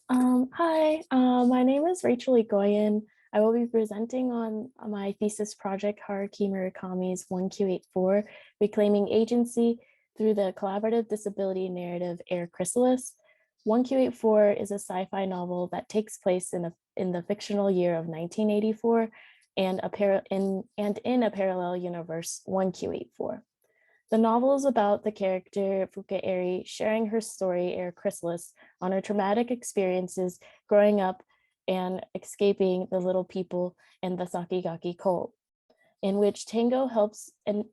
Hi, my name is Rachel Egoian. I will be presenting on my thesis project, Haruki Murakami's 1Q84, Reclaiming Agency through the Collaborative Disability Narrative Chrysalis. 1Q84 is a sci-fi novel that takes place in the fictional year of 1984 and in a parallel universe, 1Q84. The novel is about the character Fuka sharing her story, Chrysalis, on her traumatic experiences growing up and escaping the little people in the Sakigaki cult, in which Tango helps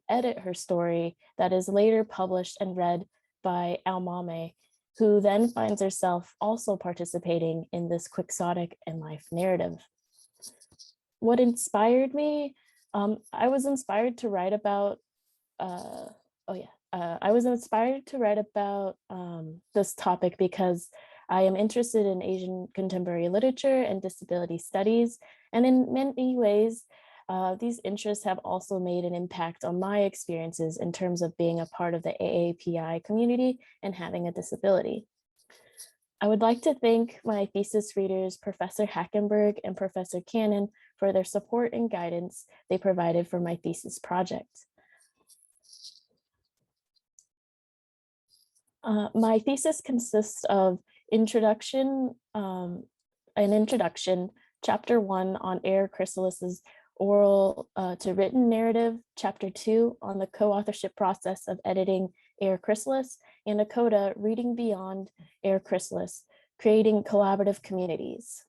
edit her story that is later published and read by Aomame, who then finds herself also participating in this quixotic and life narrative. What inspired me? I was inspired to write about I was inspired to write about this topic because I am interested in Asian contemporary literature and disability studies. And in many ways, these interests have also made an impact on my experiences in terms of being a part of the AAPI community and having a disability. I would like to thank my thesis readers, Professor Hackenberg and Professor Canon, for their support and guidance they provided for my thesis project. My thesis consists of an introduction, chapter 1 on Chrysalis's oral to written narrative, chapter 2 on the co-authorship process of editing Chrysalis, and a coda reading beyond Chrysalis, creating collaborative communities.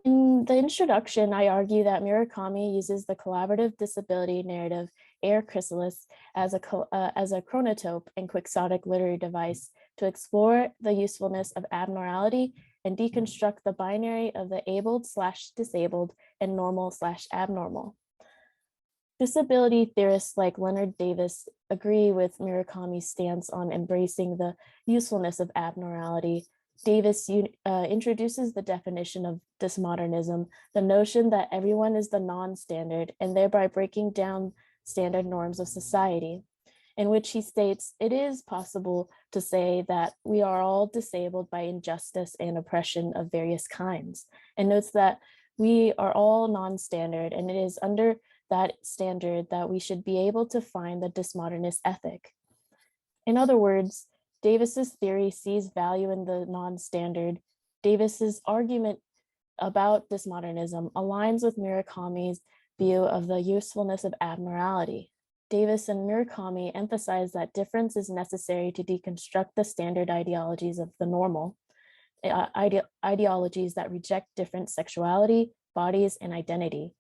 In the introduction, I argue that Murakami uses the collaborative disability narrative Chrysalis as a chronotope and quixotic literary device to explore the usefulness of abnormality and deconstruct the binary of the abled/disabled and normal/abnormal. Disability theorists like Leonard Davis agree with Murakami's stance on embracing the usefulness of abnormality. Davis introduces the definition of dysmodernism, the notion that everyone is the non-standard, and thereby breaking down standard norms of society, in which he states it is possible to say that we are all disabled by injustice and oppression of various kinds, and notes that we are all non-standard, and it is under that standard that we should be able to find the dysmodernist ethic. In other words, Davis's theory sees value in the non-standard. Davis's argument about dysmodernism aligns with Murakami's view of the usefulness of abnormality. Davis and Murakami emphasize that difference is necessary to deconstruct the standard ideologies of the normal, ideologies that reject different sexuality, bodies, and identity.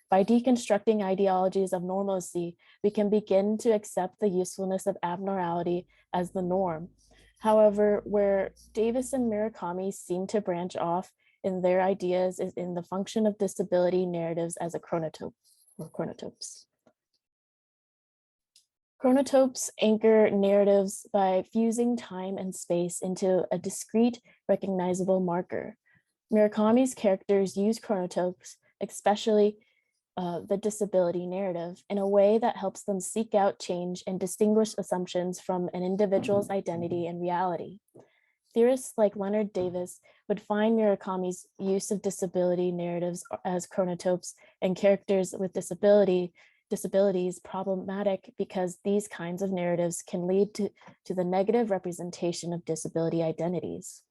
By deconstructing ideologies of normalcy, we can begin to accept the usefulness of abnormality as the norm. However, where Davis and Murakami seem to branch off in their ideas is in the function of disability narratives as a chronotope or chronotopes. Chronotopes anchor narratives by fusing time and space into a discrete, recognizable marker. Murakami's characters use chronotopes, especially the disability narrative, in a way that helps them seek out change and distinguish assumptions from an individual's identity and reality. Theorists like Leonard Davis would find Murakami's use of disability narratives as chronotopes and characters with disabilities problematic because these kinds of narratives can lead to the negative representation of disability identities.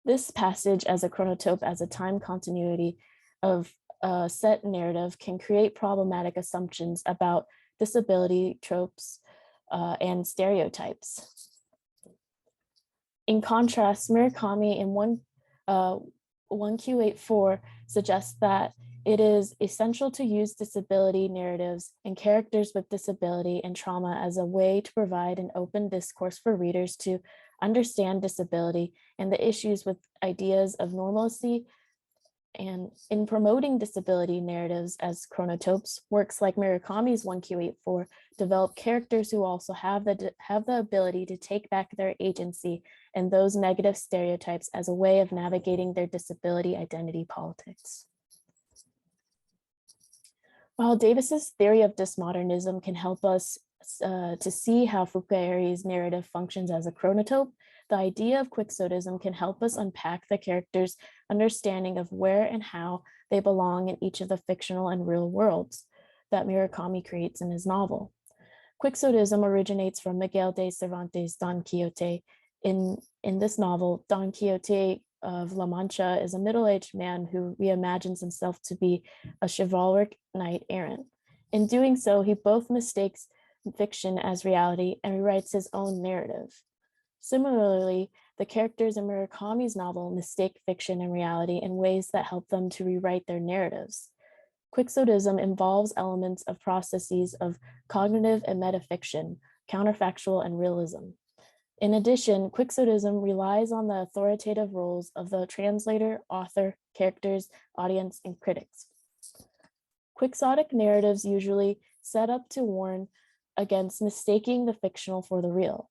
This passage as a chronotope as a time continuity of a set narrative can create problematic assumptions about disability tropes and stereotypes. In contrast, Murakami in 1Q84 suggests that it is essential to use disability narratives and characters with disability and trauma as a way to provide an open discourse for readers to understand disability and the issues with ideas of normalcy. And in promoting disability narratives as chronotopes, works like Murakami's 1Q84 develop characters who also have the ability to take back their agency and those negative stereotypes as a way of navigating their disability identity politics. While Davis's theory of dysmodernism can help us to see how Fukuyari's narrative functions as a chronotope, the idea of quixotism can help us unpack the character's understanding of where and how they belong in each of the fictional and real worlds that Murakami creates in his novel. Quixotism originates from Miguel de Cervantes' Don Quixote. In this novel, Don Quixote of La Mancha is a middle-aged man who reimagines himself to be a chivalric knight errant. In doing so, he both mistakes fiction as reality and rewrites his own narrative. Similarly, the characters in Murakami's novel mistake fiction and reality in ways that help them to rewrite their narratives. Quixotism involves elements of processes of cognitive and metafiction, counterfactual and realism. In addition, Quixotism relies on the authoritative roles of the translator, author, characters, audience, and critics. Quixotic narratives usually set up to warn against mistaking the fictional for the real.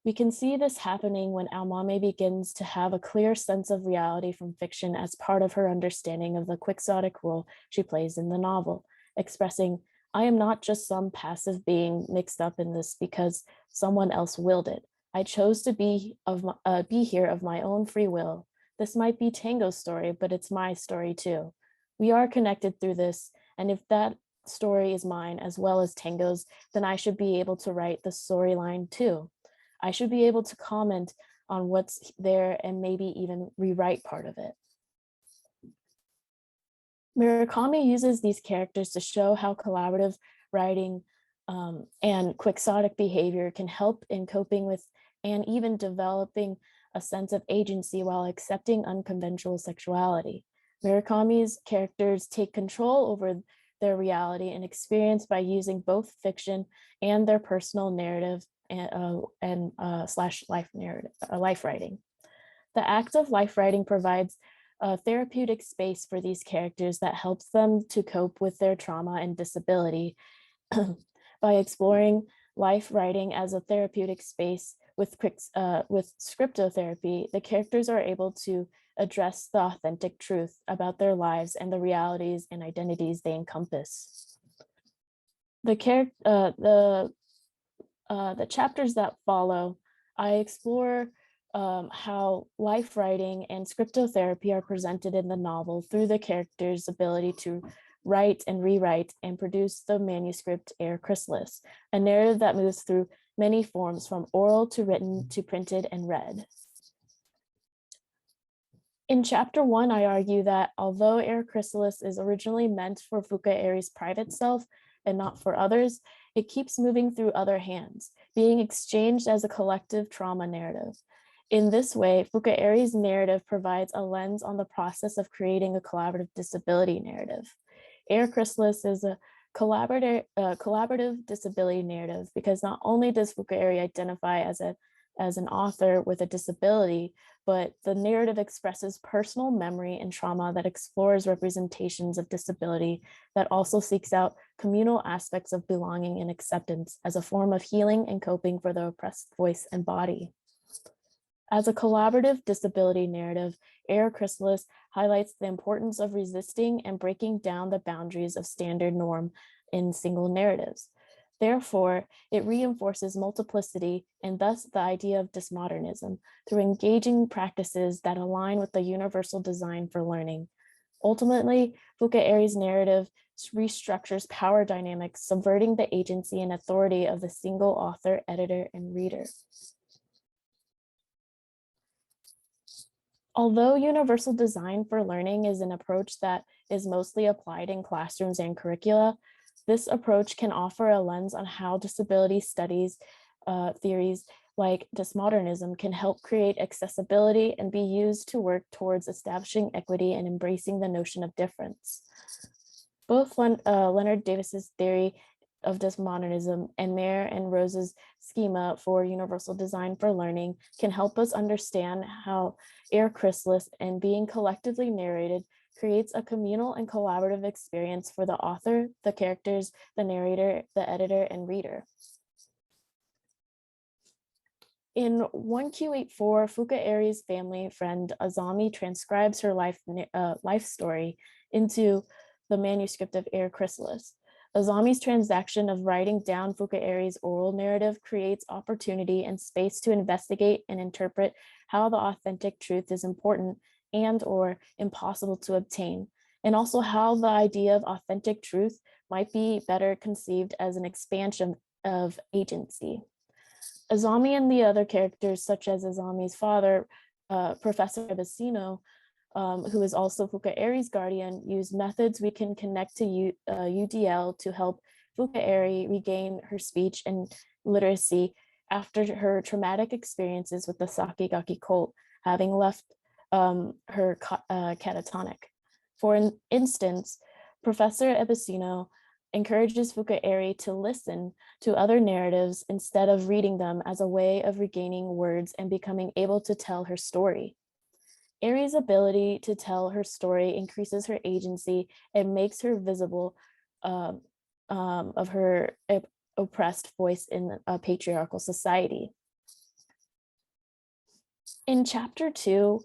We can see this happening when Almame begins to have a clear sense of reality from fiction as part of her understanding of the quixotic role she plays in the novel, expressing, "I am not just some passive being mixed up in this because someone else willed it. I chose to be here of my own free will. This might be Tango's story, but it's my story too. We are connected through this, and if that story is mine as well as Tango's, then I should be able to write the storyline too. I should be able to comment on what's there and maybe even rewrite part of it." Murakami uses these characters to show how collaborative writing and quixotic behavior can help in coping with and even developing a sense of agency while accepting unconventional sexuality. Murakami's characters take control over their reality and experience by using both fiction and their personal narrative and slash life narrative, life writing. The act of life writing provides a therapeutic space for these characters that helps them to cope with their trauma and disability. By exploring life writing as a therapeutic space with scriptotherapy, the characters are able to address the authentic truth about their lives and the realities and identities they encompass. The chapters that follow, I explore how life writing and scriptotherapy are presented in the novel through the character's ability to write and rewrite and produce the manuscript Chrysalis, a narrative that moves through many forms from oral to written to printed and read. In chapter 1, I argue that although Chrysalis is originally meant for Fukuyari's private self and not for others, it keeps moving through other hands, being exchanged as a collective trauma narrative. In this way, Fukuyari's narrative provides a lens on the process of creating a collaborative disability narrative. Chrysalis is a collaborative disability narrative because not only does Fukuyari identify as an author with a disability, but the narrative expresses personal memory and trauma that explores representations of disability that also seeks out communal aspects of belonging and acceptance as a form of healing and coping for the oppressed voice and body. As a collaborative disability narrative, Chrysalis highlights the importance of resisting and breaking down the boundaries of standard norm in single narratives. Therefore, it reinforces multiplicity and thus the idea of dismodernism through engaging practices that align with the universal design for learning. Ultimately, Fukuyari's narrative restructures power dynamics, subverting the agency and authority of the single author, editor, and reader. Although universal design for learning is an approach that is mostly applied in classrooms and curricula, this approach can offer a lens on how disability studies theories like dismodernism can help create accessibility and be used to work towards establishing equity and embracing the notion of difference. Both Leonard Davis's theory of dismodernism and Mayer and Rose's schema for universal design for learning can help us understand how Chrysalis and being collectively narrated creates a communal and collaborative experience for the author, the characters, the narrator, the editor, and reader. In 1Q84, Fukuyari's family friend Azami transcribes her life story into the manuscript of Chrysalis. Azami's transaction of writing down Fukaeri's oral narrative creates opportunity and space to investigate and interpret how the authentic truth is important and or impossible to obtain, and also how the idea of authentic truth might be better conceived as an expansion of agency. Azami and the other characters, such as Azami's father, Professor Ebasino, who is also Fukaeri's guardian, use methods we can connect to UDL to help Fukaeri regain her speech and literacy after her traumatic experiences with the Sakigaki cult, having left her catatonic. For instance, Professor Ebasino encourages Fukaeri to listen to other narratives instead of reading them as a way of regaining words and becoming able to tell her story. Eri's ability to tell her story increases her agency and makes her visible of her oppressed voice in a patriarchal society. In chapter 2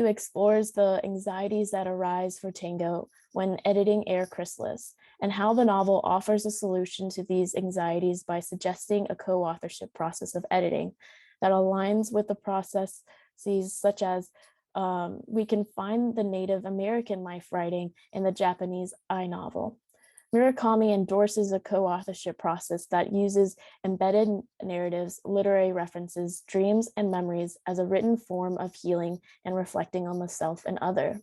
explores the anxieties that arise for Tango when editing Air Chrysalis, and how the novel offers a solution to these anxieties by suggesting a co-authorship process of editing that aligns with the processes such as we can find the Native American life writing in the Japanese I novel. Murakami endorses a co-authorship process that uses embedded narratives, literary references, dreams, and memories as a written form of healing and reflecting on the self and other.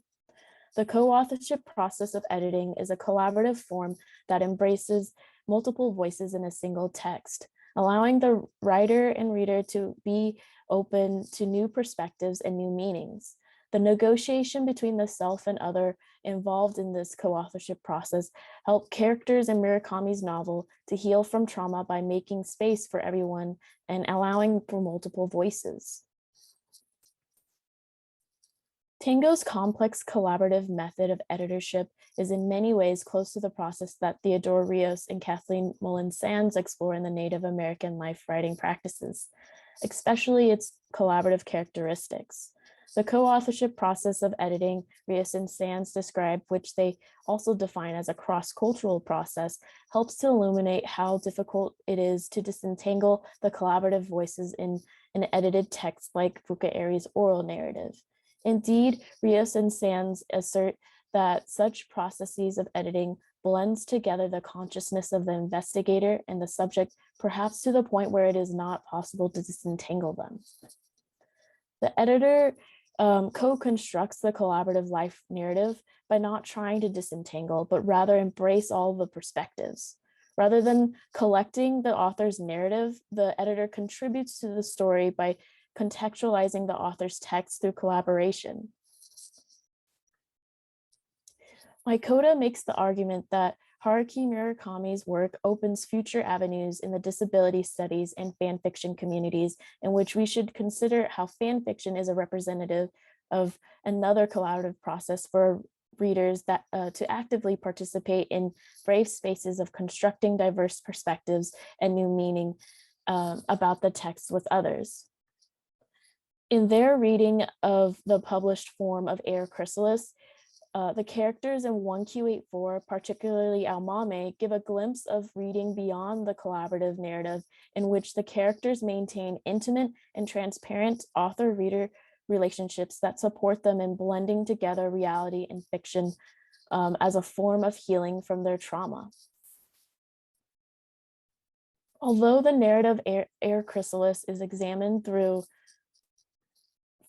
The co-authorship process of editing is a collaborative form that embraces multiple voices in a single text, allowing the writer and reader to be open to new perspectives and new meanings. The negotiation between the self and other involved in this co-authorship process help characters in Murakami's novel to heal from trauma by making space for everyone and allowing for multiple voices. Tango's complex collaborative method of editorship is in many ways close to the process that Theodore Rios and Kathleen Mullen-Sands explore in the Native American life writing practices, especially its collaborative characteristics. The co-authorship process of editing Rios and Sands describe, which they also define as a cross-cultural process, helps to illuminate how difficult it is to disentangle the collaborative voices in an edited text like Fukaeri's oral narrative. Indeed, Rios and Sands assert that such processes of editing blends together the consciousness of the investigator and the subject, perhaps to the point where it is not possible to disentangle them. The editor co-constructs the collaborative life narrative by not trying to disentangle, but rather embrace all the perspectives. Rather than collecting the author's narrative, the editor contributes to the story by contextualizing the author's text through collaboration. Maikoto makes the argument that Haruki Murakami's work opens future avenues in the disability studies and fan fiction communities, in which we should consider how fan fiction is a representative of another collaborative process for readers that to actively participate in brave spaces of constructing diverse perspectives and new meaning about the text with others. In their reading of the published form of Air Chrysalis, the characters in 1Q84, particularly Aomame, give a glimpse of reading beyond the collaborative narrative in which the characters maintain intimate and transparent author-reader relationships that support them in blending together reality and fiction as a form of healing from their trauma. Although the narrative Air Chrysalis is examined through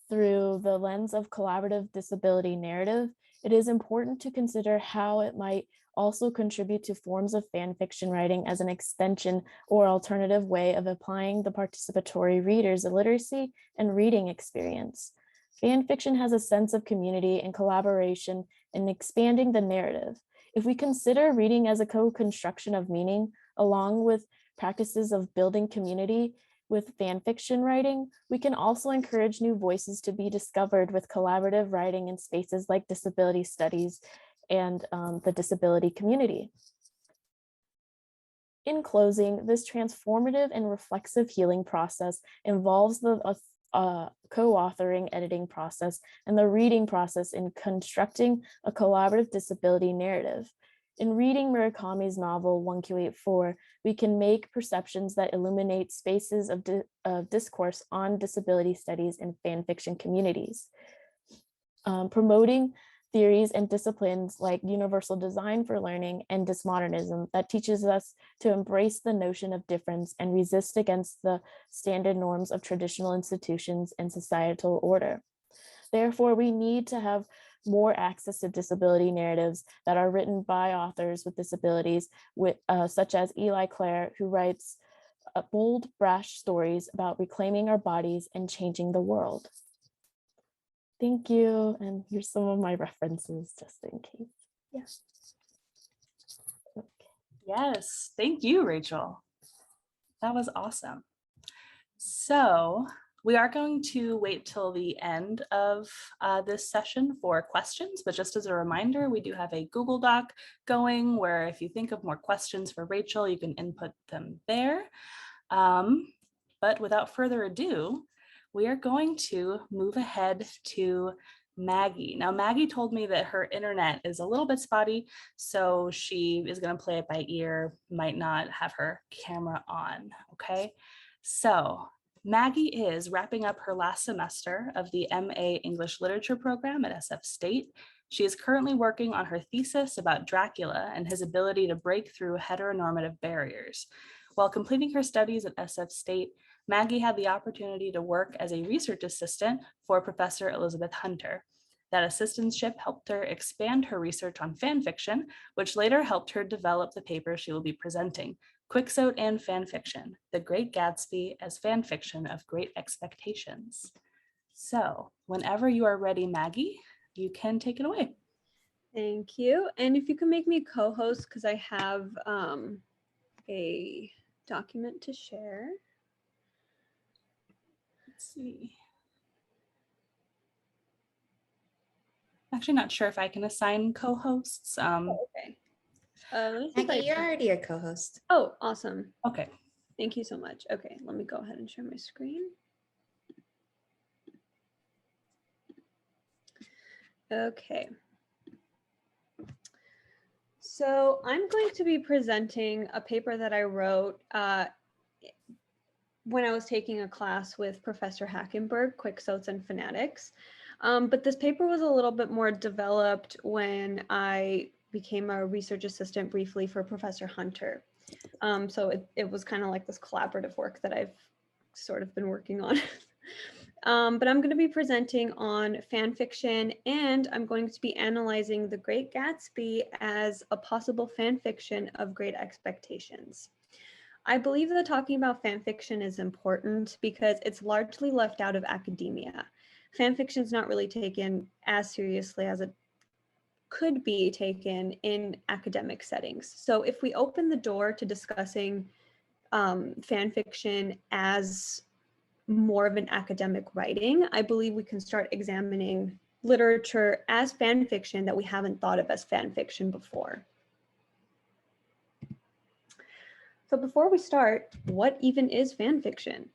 the lens of collaborative disability narrative, it is important to consider how it might also contribute to forms of fan fiction writing as an extension or alternative way of applying the participatory reader's literacy and reading experience. Fan fiction has a sense of community and collaboration in expanding the narrative. If we consider reading as a co-construction of meaning, along with practices of building community, with fan fiction writing, we can also encourage new voices to be discovered with collaborative writing in spaces like disability studies and the disability community. In closing, this transformative and reflexive healing process involves the co-authoring editing process and the reading process in constructing a collaborative disability narrative. In reading Murakami's novel 1Q84, we can make perceptions that illuminate spaces of discourse on disability studies in fan fiction communities. Promoting theories and disciplines like universal design for learning and dismodernism that teaches us to embrace the notion of difference and resist against the standard norms of traditional institutions and societal order. Therefore, we need to have more access to disability narratives that are written by authors with disabilities, such as Eli Clare, who writes bold, brash stories about reclaiming our bodies and changing the world. Thank you. And here's some of my references just in case. Yes. Okay. Yes, thank you, Rachel. That was awesome. So we are going to wait till the end of this session for questions, but just as a reminder, we do have a Google Doc going where if you think of more questions for Rachel, you can input them there. But without further ado, we are going to move ahead to Maggie. Now, Maggie told me that her internet is a little bit spotty, so she is going to play it by ear, might not have her camera on, okay? So Maggie is wrapping up her last semester of the MA English Literature program at SF State. She is currently working on her thesis about Dracula and his ability to break through heteronormative barriers. While completing her studies at SF State, Maggie had the opportunity to work as a research assistant for Professor Elizabeth Hunter. That assistantship helped her expand her research on fan fiction, which later helped her develop the paper she will be presenting, Quixote and Fan Fiction, The Great Gatsby as Fan Fiction of Great Expectations. So whenever you are ready, Maggie, you can take it away. Thank you. And if you can make me co-host, because I have a document to share. Let's see. I'm actually not sure if I can assign co-hosts. Okay. Maggie, you're already a co-host. Oh, awesome. Okay. Thank you so much. Okay, let me go ahead and share my screen. Okay. So I'm going to be presenting a paper that I wrote when I was taking a class with Professor Hackenberg, Quixotes and Fanatics. But this paper was a little bit more developed when I became a research assistant briefly for Professor Hunter. So it was kind of like this collaborative work that I've sort of been working on. But I'm going to be presenting on fan fiction, and I'm going to be analyzing The Great Gatsby as a possible fan fiction of Great Expectations. I believe that talking about fan fiction is important because it's largely left out of academia. Fan fiction is not really taken as seriously as it could be taken in academic settings. So if we open the door to discussing fan fiction as more of an academic writing, I believe we can start examining literature as fan fiction that we haven't thought of as fan fiction before. So before we start, what even is fan fiction?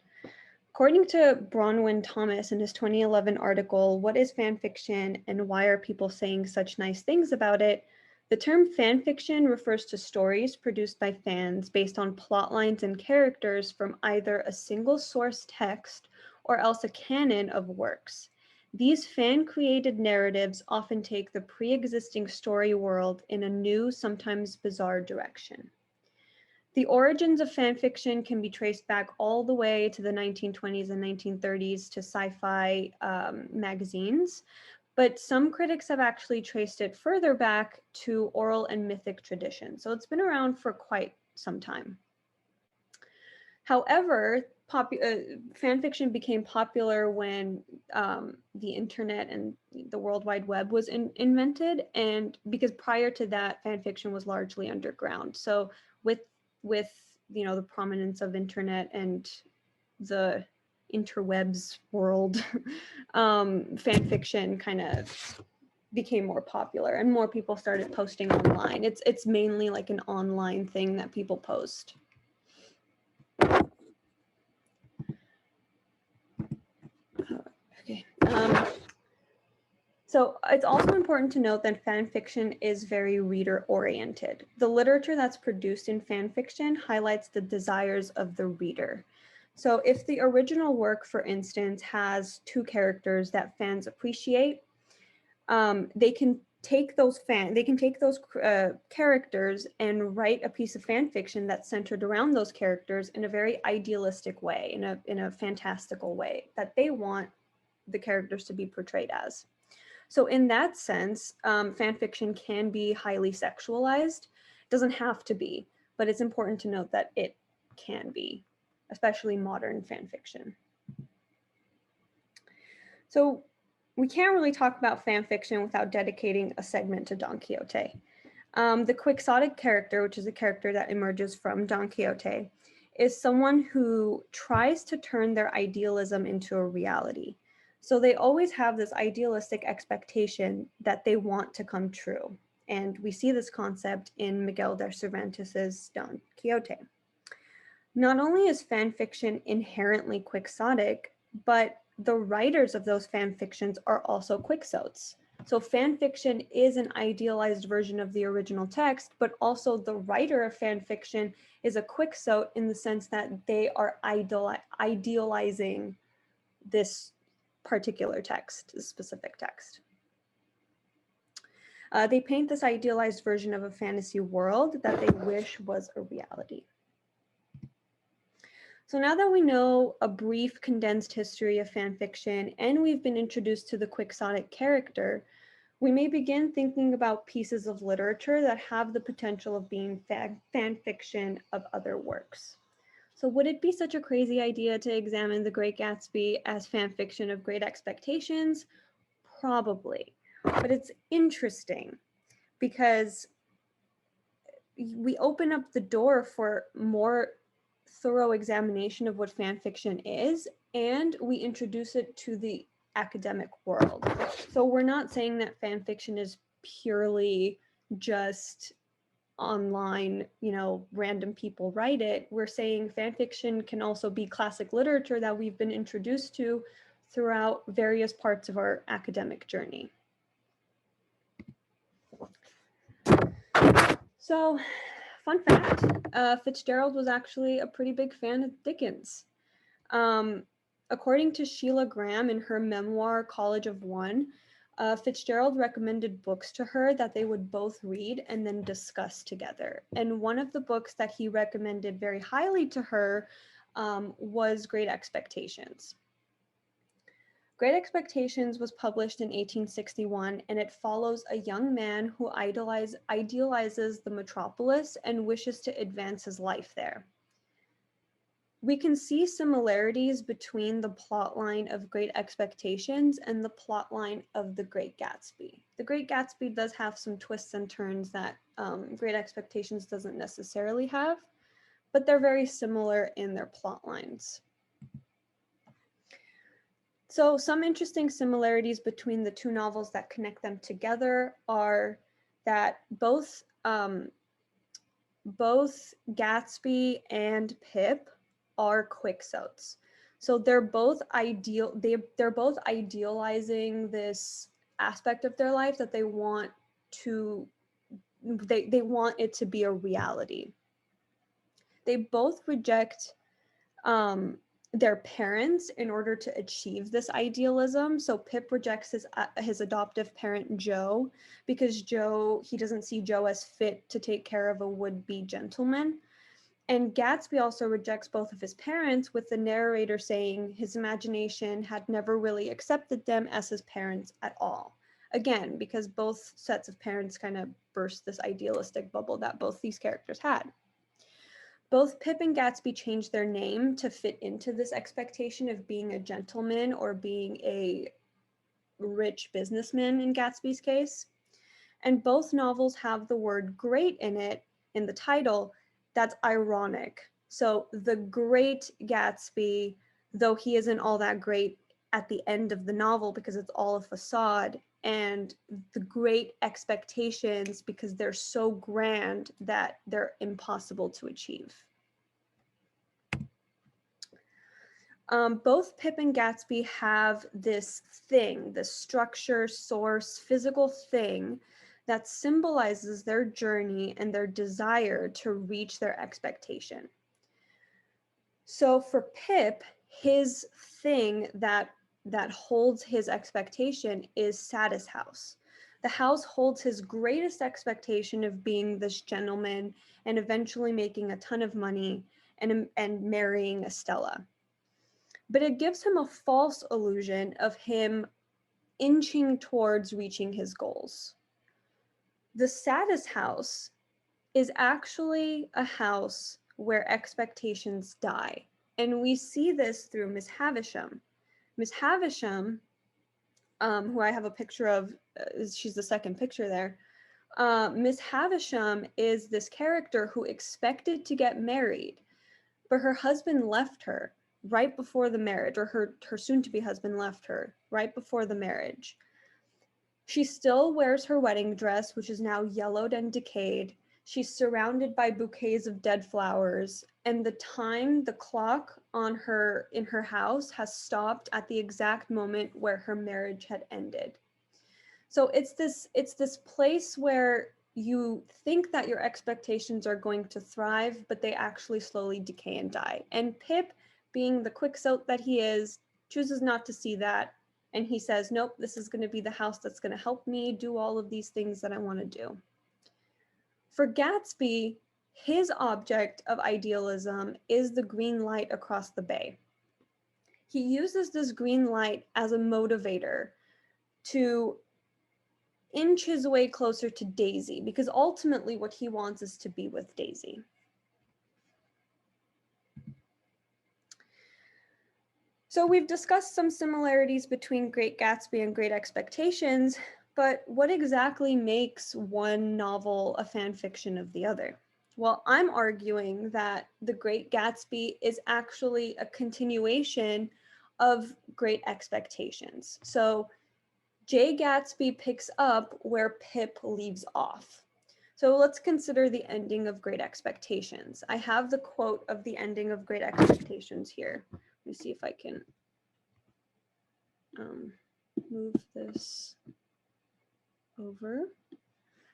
According to Bronwyn Thomas in his 2011 article, What is Fan Fiction and Why Are People Saying Such Nice Things About It? The term fan fiction refers to stories produced by fans based on plot lines and characters from either a single source text or else a canon of works. These fan-created narratives often take the pre-existing story world in a new, sometimes bizarre direction. The origins of fan fiction can be traced back all the way to the 1920s and 1930s to sci-fi magazines, but some critics have actually traced it further back to oral and mythic tradition. So it's been around for quite some time. However, fan fiction became popular when the internet and the World Wide Web was invented, and because prior to that, fan fiction was largely underground. So with the prominence of internet and the interwebs world, fan fiction kind of became more popular and more people started posting online. It's mainly like an online thing that people post. Okay. So it's also important to note that fan fiction is very reader oriented. The literature that's produced in fan fiction highlights the desires of the reader. So if the original work, for instance, has two characters that fans appreciate, they can take those characters and write a piece of fan fiction that's centered around those characters in a very idealistic way, in a fantastical way that they want the characters to be portrayed as. So in that sense, fan fiction can be highly sexualized. It doesn't have to be, but it's important to note that it can be, especially modern fan fiction. So we can't really talk about fan fiction without dedicating a segment to Don Quixote. The Quixotic character, which is a character that emerges from Don Quixote, is someone who tries to turn their idealism into a reality. So they always have this idealistic expectation that they want to come true. And we see this concept in Miguel de Cervantes' Don Quixote. Not only is fan fiction inherently quixotic, but the writers of those fan fictions are also quixotes. So fan fiction is an idealized version of the original text, but also the writer of fan fiction is a quixote in the sense that they are idealizing this particular text, this specific text. They paint this idealized version of a fantasy world that they wish was a reality. So now that we know a brief condensed history of fan fiction and we've been introduced to the quixotic character, we may begin thinking about pieces of literature that have the potential of being fan fiction of other works. So would it be such a crazy idea to examine The Great Gatsby as fan fiction of Great Expectations? Probably, but it's interesting because we open up the door for more thorough examination of what fan fiction is, and we introduce it to the academic world. So we're not saying that fan fiction is purely just online, random people write it. We're saying fan fiction can also be classic literature that we've been introduced to throughout various parts of our academic journey. So, fun fact, Fitzgerald was actually a pretty big fan of Dickens. According to Sheila Graham in her memoir, College of One, Fitzgerald recommended books to her that they would both read and then discuss together. And one of the books that he recommended very highly to her was Great Expectations. Great Expectations was published in 1861, and it follows a young man who idealizes the metropolis and wishes to advance his life there. We can see similarities between the plotline of Great Expectations and the plotline of The Great Gatsby. The Great Gatsby does have some twists and turns that Great Expectations doesn't necessarily have, but they're very similar in their plotlines. So some interesting similarities between the two novels that connect them together are that both Gatsby and Pip are quixotes. So they're both idealizing this aspect of their life that they want it to be a reality. They both reject their parents in order to achieve this idealism. So Pip rejects his adoptive parent Joe because he doesn't see Joe as fit to take care of a would-be gentleman. And Gatsby also rejects both of his parents, with the narrator saying his imagination had never really accepted them as his parents at all. Again, because both sets of parents kind of burst this idealistic bubble that both these characters had. Both Pip and Gatsby changed their name to fit into this expectation of being a gentleman or being a rich businessman in Gatsby's case. And both novels have the word great in it, in the title. That's ironic. So the Great Gatsby, though he isn't all that great at the end of the novel because it's all a facade, and the Great Expectations because they're so grand that they're impossible to achieve. Both Pip and Gatsby have this thing, this structure, source, physical thing that symbolizes their journey and their desire to reach their expectation. So for Pip, his thing that holds his expectation is Satis house. The house holds his greatest expectation of being this gentleman and eventually making a ton of money and marrying Estella. But it gives him a false illusion of him inching towards reaching his goals. The Satis house is actually a house where expectations die. And we see this through Miss Havisham. Miss Havisham, who I have a picture of, she's the second picture there. Miss Havisham is this character who expected to get married, but her husband left her right before the marriage, or her soon-to-be husband left her right before the marriage. She still wears her wedding dress, which is now yellowed and decayed. She's surrounded by bouquets of dead flowers, and the clock in her house has stopped at the exact moment where her marriage had ended. So it's this place where you think that your expectations are going to thrive, but they actually slowly decay and die. And Pip, being the Quixote that he is, chooses not to see that. And he says, nope, this is going to be the house that's going to help me do all of these things that I want to do. For Gatsby, his object of idealism is the green light across the bay. He uses this green light as a motivator to inch his way closer to Daisy, because ultimately what he wants is to be with Daisy. So we've discussed some similarities between Great Gatsby and Great Expectations, but what exactly makes one novel a fan fiction of the other? Well, I'm arguing that The Great Gatsby is actually a continuation of Great Expectations. So Jay Gatsby picks up where Pip leaves off. So let's consider the ending of Great Expectations. I have the quote of the ending of Great Expectations here. Let me see if I can move this over.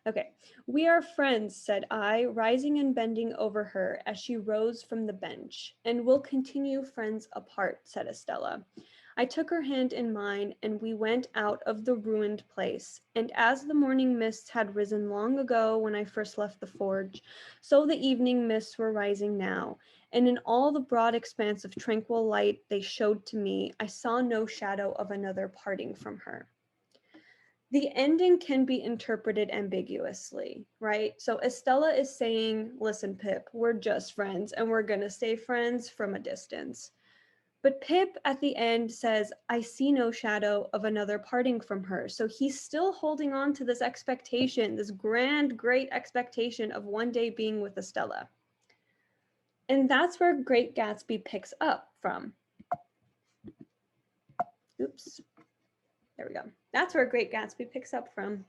Okay. "We are friends," said I, rising and bending over her as she rose from the bench. "And we'll continue friends apart," said Estella. I took her hand in mine, and we went out of the ruined place. And as the morning mists had risen long ago when I first left the forge, so the evening mists were rising now. And in all the broad expanse of tranquil light they showed to me, I saw no shadow of another parting from her. The ending can be interpreted ambiguously, right? So Estella is saying, listen, Pip, we're just friends, and we're going to stay friends from a distance. But Pip at the end says, I see no shadow of another parting from her. So he's still holding on to this expectation, this grand, great expectation of one day being with Estella. And that's where Great Gatsby picks up from. Oops. There we go. That's where Great Gatsby picks up from.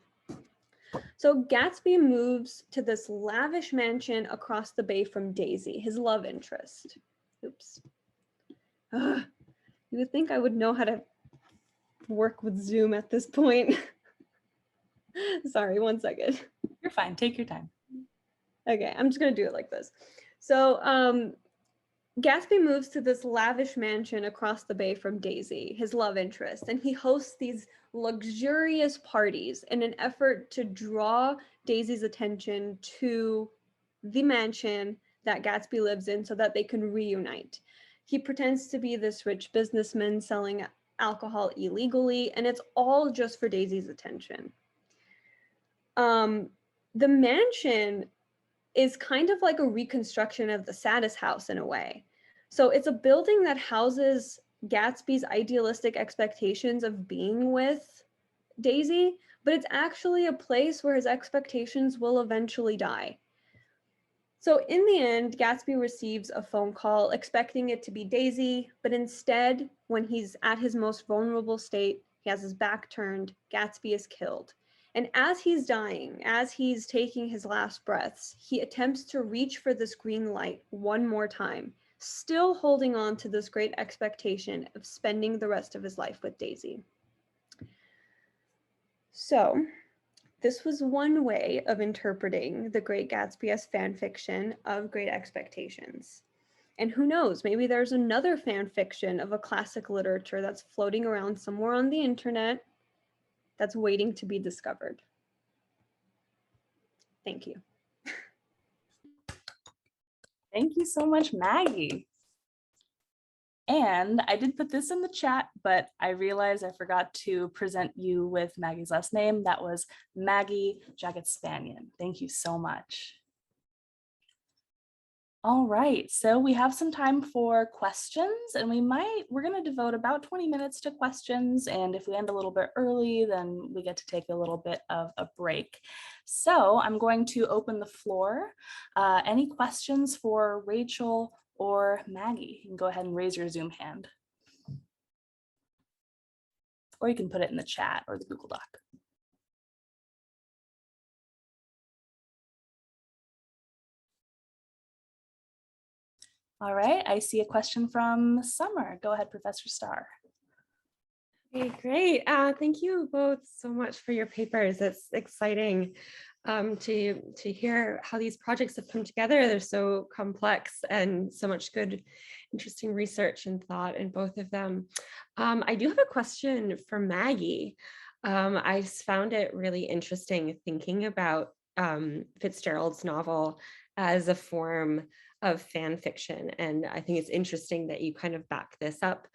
So Gatsby moves to this lavish mansion across the bay from Daisy, his love interest. Oops. Ugh. You would think I would know how to work with Zoom at this point. Sorry, 1 second. You're fine. Take your time. Okay, I'm just going to do it like this. So Gatsby moves to this lavish mansion across the bay from Daisy, his love interest, and he hosts these luxurious parties in an effort to draw Daisy's attention to the mansion that Gatsby lives in so that they can reunite. He pretends to be this rich businessman selling alcohol illegally, and it's all just for Daisy's attention. The mansion is kind of like a reconstruction of the Satis house in a way. So it's a building that houses Gatsby's idealistic expectations of being with Daisy, but it's actually a place where his expectations will eventually die. So in the end, Gatsby receives a phone call expecting it to be Daisy, but instead, when he's at his most vulnerable state, he has his back turned, Gatsby is killed. And as he's dying, as he's taking his last breaths, he attempts to reach for this green light one more time, still holding on to this great expectation of spending the rest of his life with Daisy. So this was one way of interpreting The Great Gatsby as fan fiction of Great Expectations. And who knows, maybe there's another fan fiction of a classic literature that's floating around somewhere on the internet that's waiting to be discovered. Thank you. Thank you so much, Maggie. And I did put this in the chat, but I realized I forgot to present you with Maggie's last name. That was Maggie Jaghatspanyan. Thank you so much. All right, so we have some time for questions, and we're going to devote about 20 minutes to questions. And if we end a little bit early, then we get to take a little bit of a break. So I'm going to open the floor. Any questions for Rachel or Maggie? You can go ahead and raise your Zoom hand. Or you can put it in the chat or the Google Doc. All right, I see a question from Summer. Go ahead, Professor Starr. Okay, great. Thank you both so much for your papers. It's exciting to hear how these projects have come together. They're so complex and so much good, interesting research and thought in both of them. I do have a question for Maggie. I found it really interesting thinking about Fitzgerald's novel as a form of fan fiction. And I think it's interesting that you kind of back this up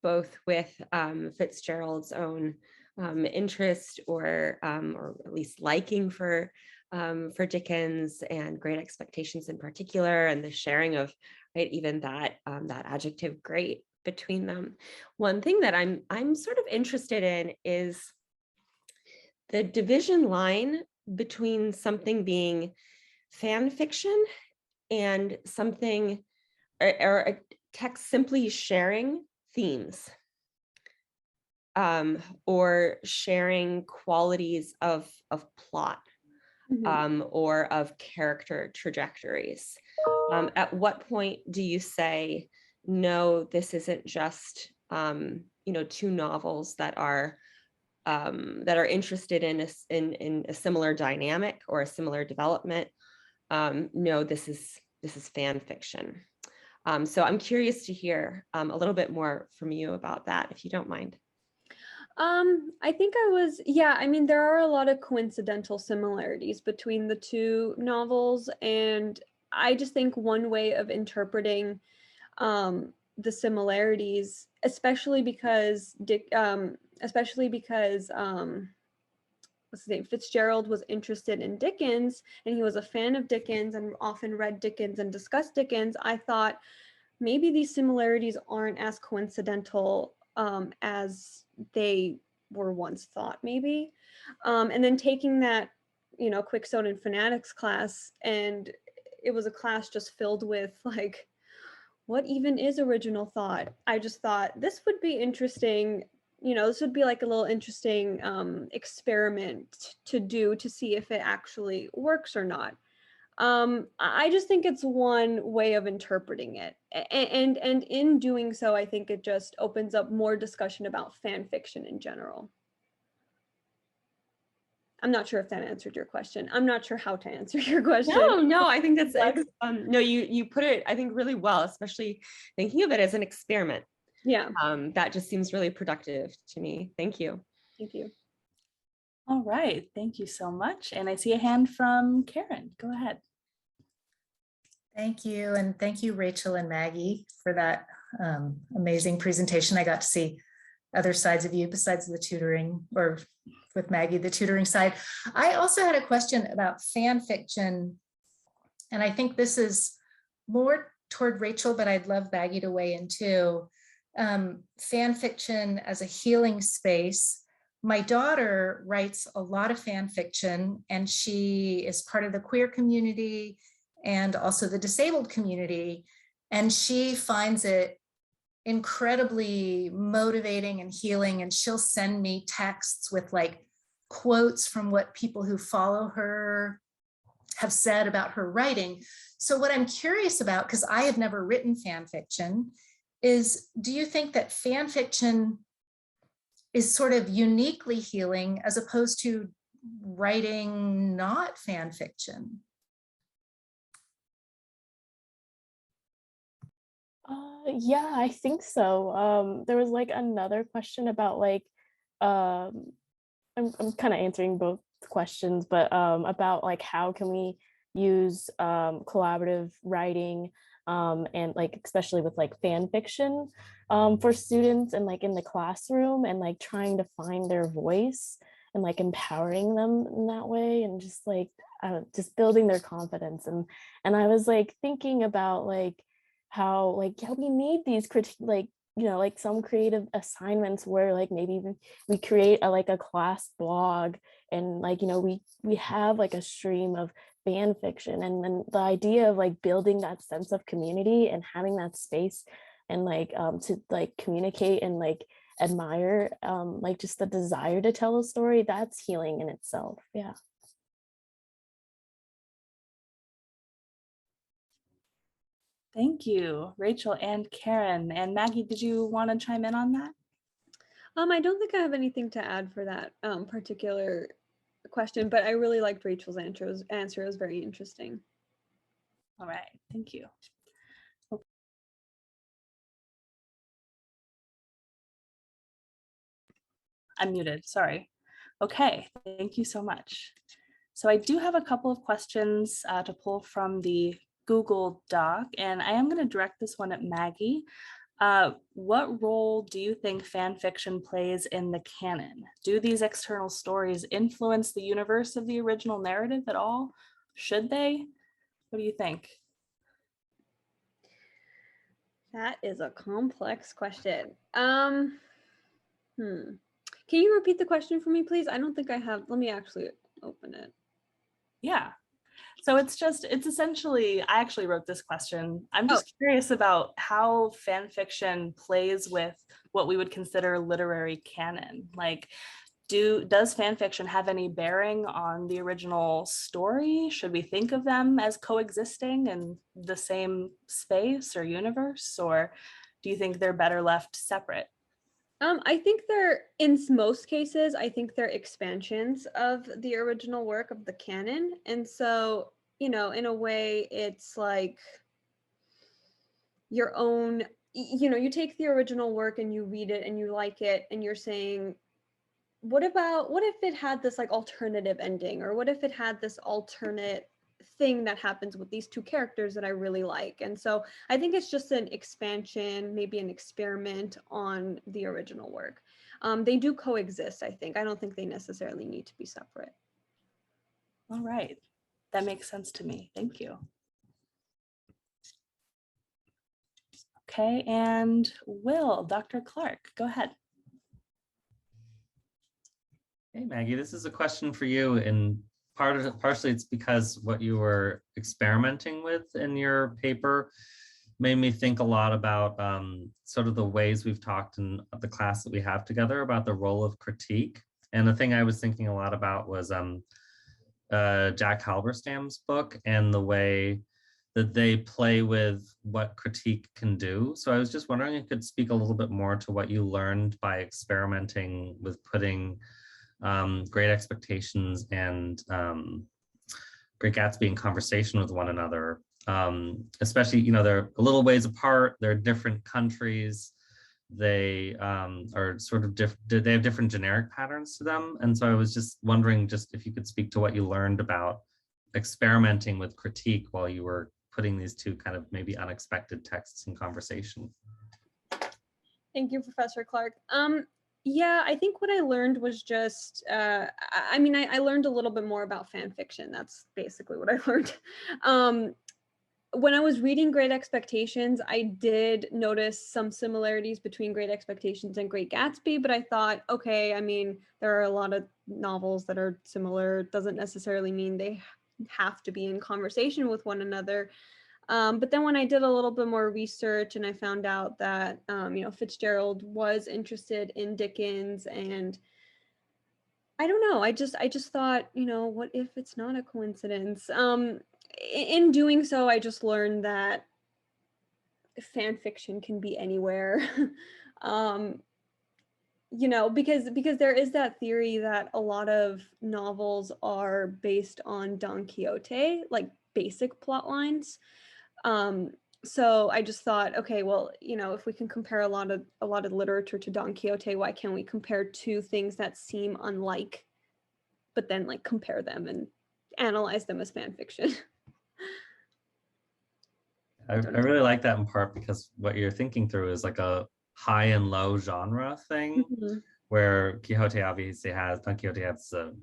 both with Fitzgerald's own interest or at least liking for Dickens and Great Expectations in particular, and the sharing of even that adjective great between them. One thing that I'm sort of interested in is the division line between something being fan fiction and something or a text simply sharing themes or sharing qualities of plot or of character trajectories. At what point do you say, no, this isn't just two novels that are interested in a similar dynamic or a similar development? No, this is fan fiction. So I'm curious to hear a little bit more from you about that, if you don't mind. I think I mean, there are a lot of coincidental similarities between the two novels, and I just think one way of interpreting the similarities, especially because what's his name, Fitzgerald was interested in Dickens, and he was a fan of Dickens and often read Dickens and discussed Dickens. I thought maybe these similarities aren't as coincidental as they were once thought, maybe. And then taking that, Quixote and Fanatics class, and it was a class just filled with like, what even is original thought? I just thought this would be interesting. This would be like a little interesting experiment to do to see if it actually works or not. I just think it's one way of interpreting it. And in doing so, I think it just opens up more discussion about fan fiction in general. I'm not sure if that answered your question. I'm not sure how to answer your question. No, I think that's no, you put it, I think, really well, especially thinking of it as an experiment. Yeah. That just seems really productive to me. Thank you. Thank you. All right, thank you so much. And I see a hand from Karen. Go ahead. Thank you. And thank you, Rachel and Maggie, for that amazing presentation. I got to see other sides of you besides the tutoring, or with Maggie, the tutoring side. I also had a question about fan fiction. And I think this is more toward Rachel, but I'd love Maggie to weigh in too. Fan fiction as a healing space. My daughter writes a lot of fan fiction, and she is part of the queer community and also the disabled community. And she finds it incredibly motivating and healing. And she'll send me texts with like quotes from what people who follow her have said about her writing. So what I'm curious about, because I have never written fan fiction, is do you think that fan fiction is sort of uniquely healing as opposed to writing not fan fiction? Yeah, I think so. There was like another question about like, I'm kind of answering both questions, but about like how can we use collaborative writing and like especially with like fan fiction for students and like in the classroom and like trying to find their voice and like empowering them in that way and just like just building their confidence and I was like thinking about like how we need these like like some creative assignments where like maybe we create a class blog and like we have like a stream of fan fiction and then the idea of like building that sense of community and having that space and like to like communicate and like admire like just the desire to tell a story, that's healing in itself. Yeah. Thank you, Rachel and Karen. And Maggie, did you want to chime in on that? I don't think I have anything to add for that particular question, but I really liked Rachel's answer. It was very interesting. All right, thank you. I'm muted, sorry. Okay, thank you so much. So I do have a couple of questions to pull from the Google Doc, and I am going to direct this one at Maggie. What role do you think fan fiction plays in the canon? Do these external stories influence the universe of the original narrative at all? Should they? What do you think? That is a complex question. Can you repeat the question for me, please? I don't think I have. Let me actually open it. Yeah. So it's essentially, I actually wrote this question. I'm just curious about how fan fiction plays with what we would consider literary canon. Like, does fan fiction have any bearing on the original story? Should we think of them as coexisting in the same space or universe? Or do you think they're better left separate? I think in most cases, I think they're expansions of the original work of the canon. And so, in a way, it's like your own, you take the original work and you read it and you like it and you're saying, what if it had this like alternative ending, or what if it had this alternate thing that happens with these two characters that I really like? And so I think it's just an expansion, maybe an experiment on the original work. They do coexist, I think. I don't think they necessarily need to be separate. All right, that makes sense to me. Thank you. Okay, and Dr. Clark, go ahead. Hey, Maggie, this is a question for you. And partially it's because what you were experimenting with in your paper made me think a lot about sort of the ways we've talked in the class that we have together about the role of critique. And the thing I was thinking a lot about was Jack Halberstam's book and the way that they play with what critique can do. So I was just wondering if you could speak a little bit more to what you learned by experimenting with putting Great Expectations and Great Gatsby in conversation with one another. Especially, they're a little ways apart, they're different countries, they are sort of different, they have different generic patterns to them. And so I was just wondering if you could speak to what you learned about experimenting with critique while you were putting these two kind of maybe unexpected texts in conversation. Thank you, Professor Clark. Yeah, I think what I learned was just, I learned a little bit more about fan fiction. That's basically what I learned. When I was reading Great Expectations, I did notice some similarities between Great Expectations and Great Gatsby, but I thought, okay, there are a lot of novels that are similar. It doesn't necessarily mean they have to be in conversation with one another. But then when I did a little bit more research and I found out that, Fitzgerald was interested in Dickens, and I don't know. I just thought, what if it's not a coincidence? In doing so, I just learned that fan fiction can be anywhere. Because there is that theory that a lot of novels are based on Don Quixote, like basic plot lines. So I just thought, okay, well, if we can compare a lot of literature to Don Quixote, why can't we compare two things that seem unlike, but then like compare them and analyze them as fan fiction? I really like that in part because what you're thinking through is like a high and low genre thing, where Don Quixote has a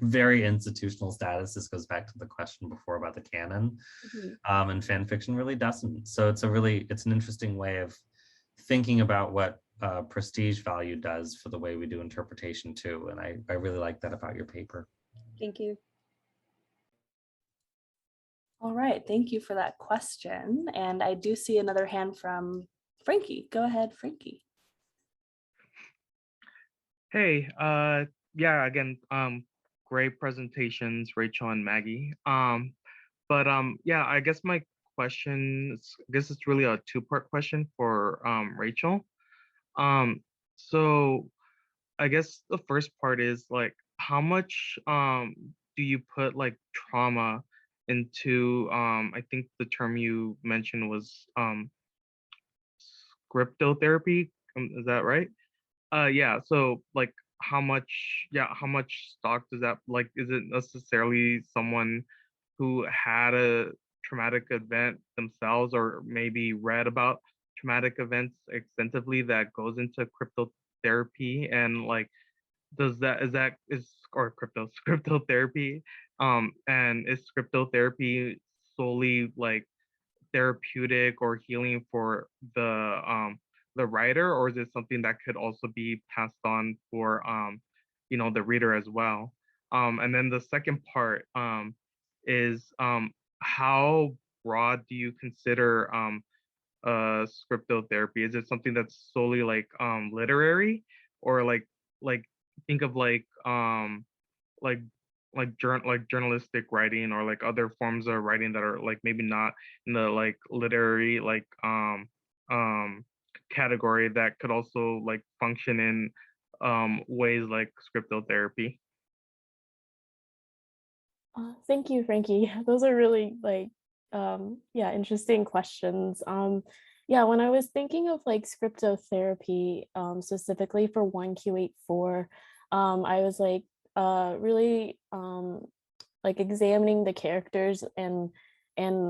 very institutional status. This goes back to the question before about the canon, and fan fiction really doesn't. So it's an interesting way of thinking about what prestige value does for the way we do interpretation too. And I really like that about your paper. Thank you. All right, thank you for that question. And I do see another hand from Frankie. Go ahead, Frankie. Hey, yeah, again, great presentations, Rachel and Maggie. Yeah, I guess my question, I guess it's really a two-part question for Rachel. So I guess the first part is like, how much do you put like trauma into, I think the term you mentioned was scriptotherapy, is that right? Yeah, so like how much stock does that, like, is it necessarily someone who had a traumatic event themselves or maybe read about traumatic events extensively that goes into cryptotherapy? And like, cryptotherapy, and is cryptotherapy solely like therapeutic or healing for the writer, or is it something that could also be passed on for the reader as well? And then the second part is how broad do you consider scriptotherapy? Is it something that's solely like literary, or like think of like journalistic writing, or like other forms of writing that are like maybe not in the like literary like category, that could also like function in ways like scriptotherapy? Thank you, Frankie. Those are really like, interesting questions. Yeah, when I was thinking of like scriptotherapy, specifically for 1Q84, I was like really like examining the characters and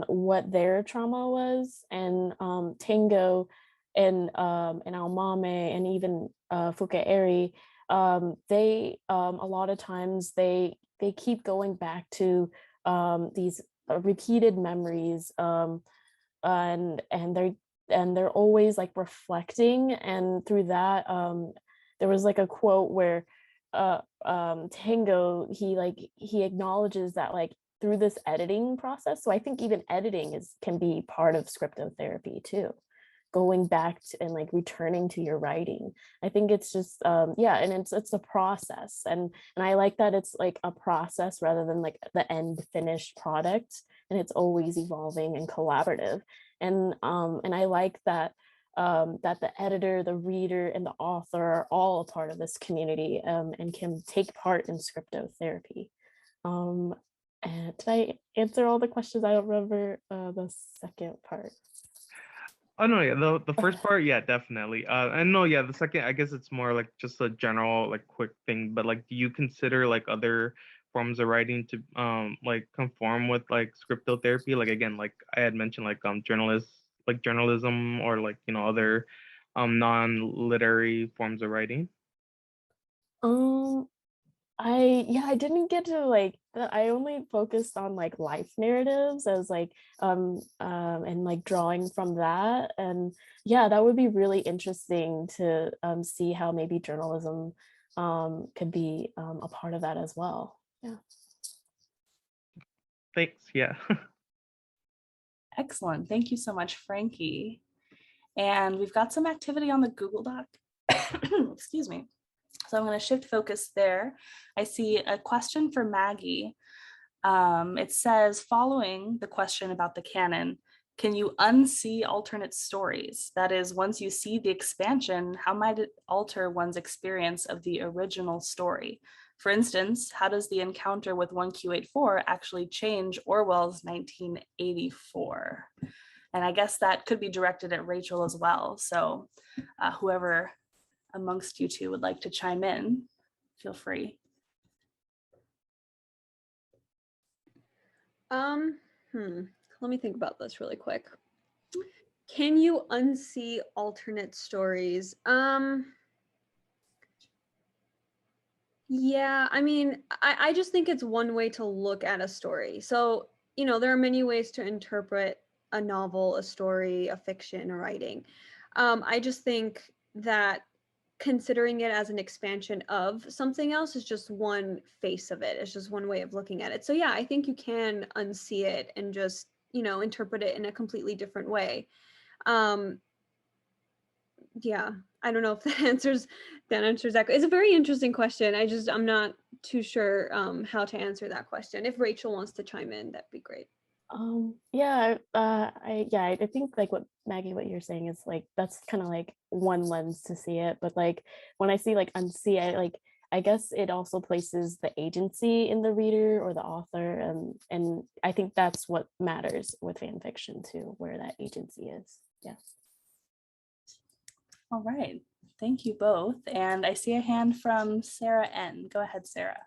what their trauma was, and Tango and Almame and even Fukaeri, they a lot of times they keep going back to these repeated memories, and they're always like reflecting, and through that there was like a quote where Tango, he acknowledges that like through this editing process, so I think even editing can be part of scriptotherapy too, going back to, and like returning to your writing. I think it's just and it's a process, and I like that it's like a process rather than like the end finished product, and it's always evolving and collaborative. And I like that that the editor, the reader, and the author are all a part of this community, and can take part in scriptotherapy. And did I answer all the questions? I don't remember the second part. Oh no, yeah, the first part, yeah, definitely. And no, yeah, the second, I guess it's more like just a general, like, quick thing. But like, do you consider like other forms of writing to like conform with like scriptotherapy? Like again, like I had mentioned, like journalism, or like other non-literary forms of writing. I didn't get to like I only focused on like life narratives as like and like drawing from that. And yeah, that would be really interesting to see how maybe journalism could be a part of that as well. Yeah. Thanks. Yeah. Excellent. Thank you so much, Frankie. And we've got some activity on the Google Doc. Excuse me. So I'm going to shift focus there. I see a question for Maggie. It says, following the question about the canon, can you unsee alternate stories? That is, once you see the expansion, how might it alter one's experience of the original story? For instance, how does the encounter with 1Q84 actually change Orwell's 1984? And I guess that could be directed at Rachel as well. So whoever amongst you two would like to chime in, feel free. Let me think about this really quick. Can you unsee alternate stories? Yeah, I mean, I just think it's one way to look at a story. So, you know, there are many ways to interpret a novel, a story, a fiction, a writing. I just think that considering it as an expansion of something else is just one face of it. It's just one way of looking at it. So yeah, I think you can unsee it and just, you know, interpret it in a completely different way. Yeah, I don't know if that answers that. It's a very interesting question. I'm not too sure how to answer that question. If Rachel wants to chime in, that'd be great. I think like what Maggie, what you're saying is like that's kind of like one lens to see it, but like when I see like unsee it, like I guess it also places the agency in the reader or the author, and I think that's what matters with fan fiction too, where that agency is. Yeah. All right, thank you both. And I see a hand from Sarah N. Go ahead, Sarah.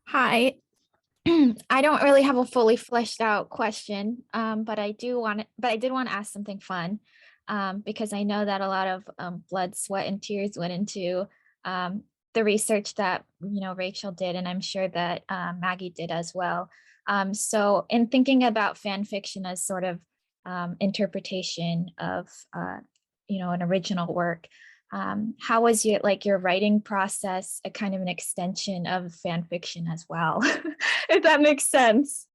Hi. I don't really have a fully fleshed out question, but I did want to ask something fun, because I know that a lot of blood, sweat, and tears went into the research that Rachel did, and I'm sure that Maggie did as well. So in thinking about fan fiction as sort of interpretation of an original work, how was your writing process a kind of an extension of fan fiction as well? If that makes sense.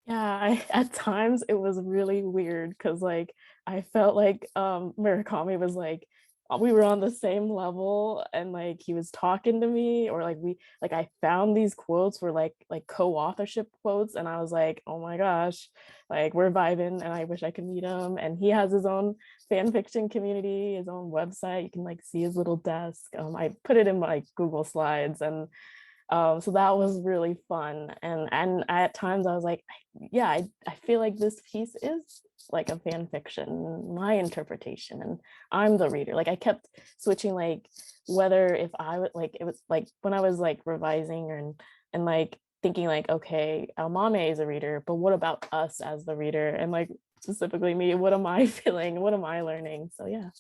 Yeah, at times it was really weird because like I felt like Murakami was like we were on the same level and like he was talking to me, or like I found these quotes were like co-authorship quotes, and I was like, oh my gosh, like we're vibing and I wish I could meet him. And he has his own fan fiction community, his own website. You can like see his little desk. I put it in my Google Slides, and so that was really fun. And at times I was like, yeah, I feel like this piece is like a fan fiction, my interpretation, and I'm the reader. Like I kept switching, like whether if I would like, it was like when I was like revising and like thinking like, okay, Almame is a reader, but what about us as the reader? And like specifically me, what am I feeling? What am I learning? So yeah.